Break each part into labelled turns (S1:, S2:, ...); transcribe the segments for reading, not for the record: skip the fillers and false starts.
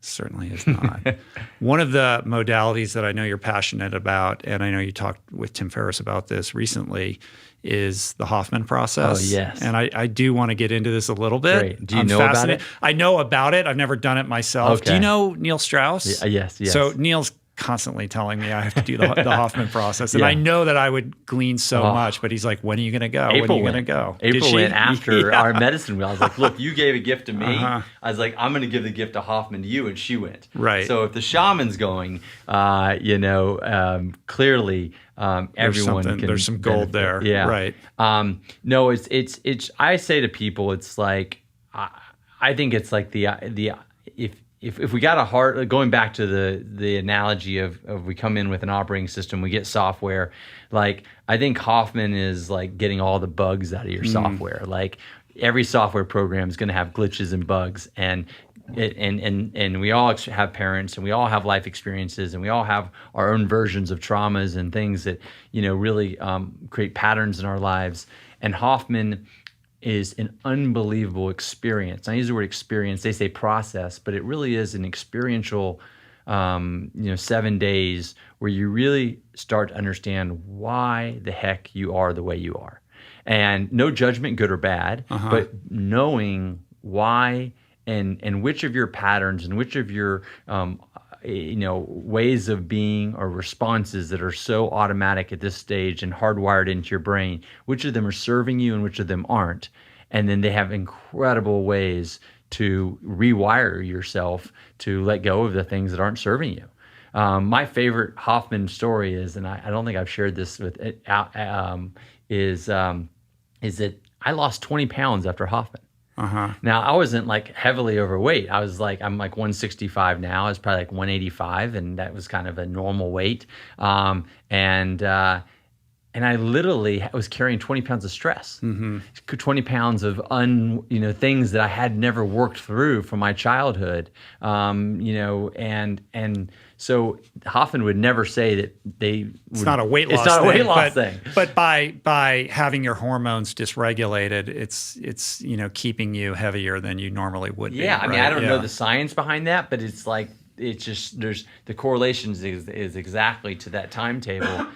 S1: Certainly is not. One of the modalities that I know you're passionate about, and I know you talked with Tim Ferriss about this recently, is the Hoffman process.
S2: Oh, yes.
S1: And I do want to get into this a little bit.
S2: Great. Do you know about it?
S1: I know about it. I've never done it myself.
S2: Okay.
S1: Do you know Neil Strauss?
S2: Yes.
S1: So Neil's constantly telling me I have to do the Hoffman process. And
S2: Yeah.
S1: I know that I would glean so much, but he's like, when are you going to go?
S2: April
S1: when are you
S2: went.
S1: going to go?
S2: April went after our medicine wheel. I was like, look, you gave a gift to me.
S1: Uh-huh.
S2: I was like, I'm going to give the gift to Hoffman to you, and she went.
S1: Right.
S2: So if the shaman's going, clearly everyone can.
S1: There's some gold
S2: benefit.
S1: there.
S2: Yeah.
S1: Right.
S2: No, it's. I say to people, it's like, I think it's like if we got a heart, going back to the analogy of we come in with an operating system, we get software. Like, I think Hoffman is like getting all the bugs out of your software. Like, every software program is going to have glitches and bugs, and we all have parents, and we all have life experiences, and we all have our own versions of traumas and things that really create patterns in our lives. And Hoffman is an unbelievable experience. I use the word experience. They say process, but it really is an experiential, 7 days where you really start to understand why the heck you are the way you are. And no judgment, good or bad, but knowing why and which of your patterns and which of your ways of being or responses that are so automatic at this stage and hardwired into your brain, which of them are serving you and which of them aren't. And then they have incredible ways to rewire yourself to let go of the things that aren't serving you. My favorite Hoffman story is, and I don't think I've shared this with it, is that I lost 20 pounds after Hoffman. Now, I wasn't like heavily overweight. I'm like 165 now. I was probably like 185, and that was kind of a normal weight. And I literally was carrying 20 pounds of stress, 20 pounds of things that I had never worked through from my childhood. And so Hoffman would never say that
S1: it's not a weight loss
S2: It's not a weight loss thing.
S1: But by having your hormones dysregulated, it's keeping you heavier than you normally would be.
S2: Yeah, I mean, I don't know the science behind that, but it's like, it's just, there's the correlations is exactly to that timetable.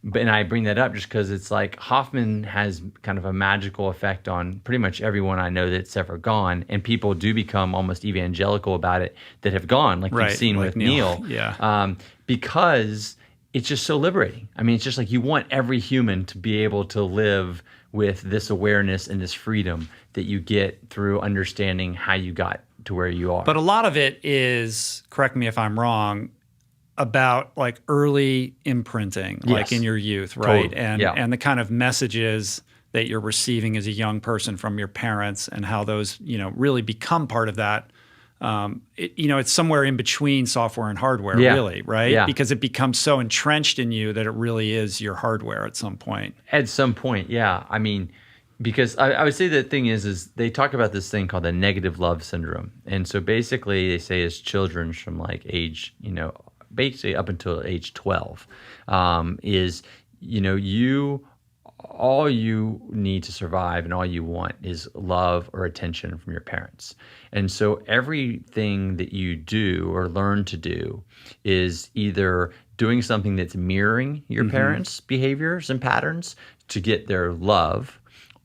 S2: And I bring that up just because it's like Hoffman has kind of a magical effect on pretty much everyone I know that's ever gone, and people do become almost evangelical about it that have gone, like you've seen with Neil.
S1: Yeah.
S2: Because it's just so liberating. I mean, it's just like you want every human to be able to live with this awareness and this freedom that you get through understanding how you got to where you are.
S1: But a lot of it is, correct me if I'm wrong, about like early imprinting, like in your youth, right?
S2: Totally.
S1: And the kind of messages that you're receiving as a young person from your parents, and how those, really become part of that. It's somewhere in between software and hardware, really, right?
S2: Yeah.
S1: Because it becomes so entrenched in you that it really is your hardware at some point.
S2: At some point, yeah. I mean, because I would say the thing is they talk about this thing called the negative love syndrome. And so basically they say as children from like age, basically up until age 12, all you need to survive and all you want is love or attention from your parents. And so everything that you do or learn to do is either doing something that's mirroring your parents' behaviors and patterns to get their love,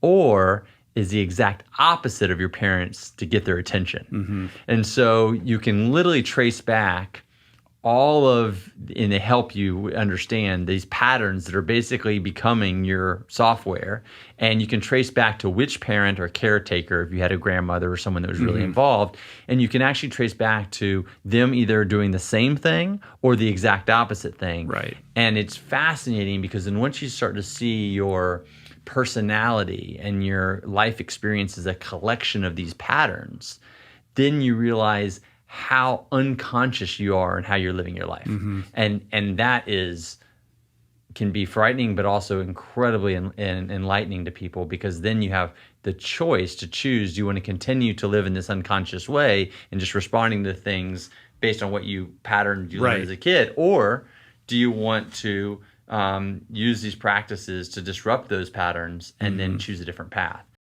S2: or is the exact opposite of your parents to get their attention. And so you can literally trace back and they help you understand these patterns that are basically becoming your software. And you can trace back to which parent or caretaker, if you had a grandmother or someone that was really involved, and you can actually trace back to them either doing the same thing or the exact opposite thing.
S1: Right.
S2: And it's fascinating because then once you start to see your personality and your life experience as a collection of these patterns, then you realize how unconscious you are and how you're living your life. And that can be frightening, but also incredibly enlightening to people, because then you have the choice to choose. Do you want to continue to live in this unconscious way and just responding to things based on what you patterned you learned as a kid, or do you want to use these practices to disrupt those patterns and then choose a different path?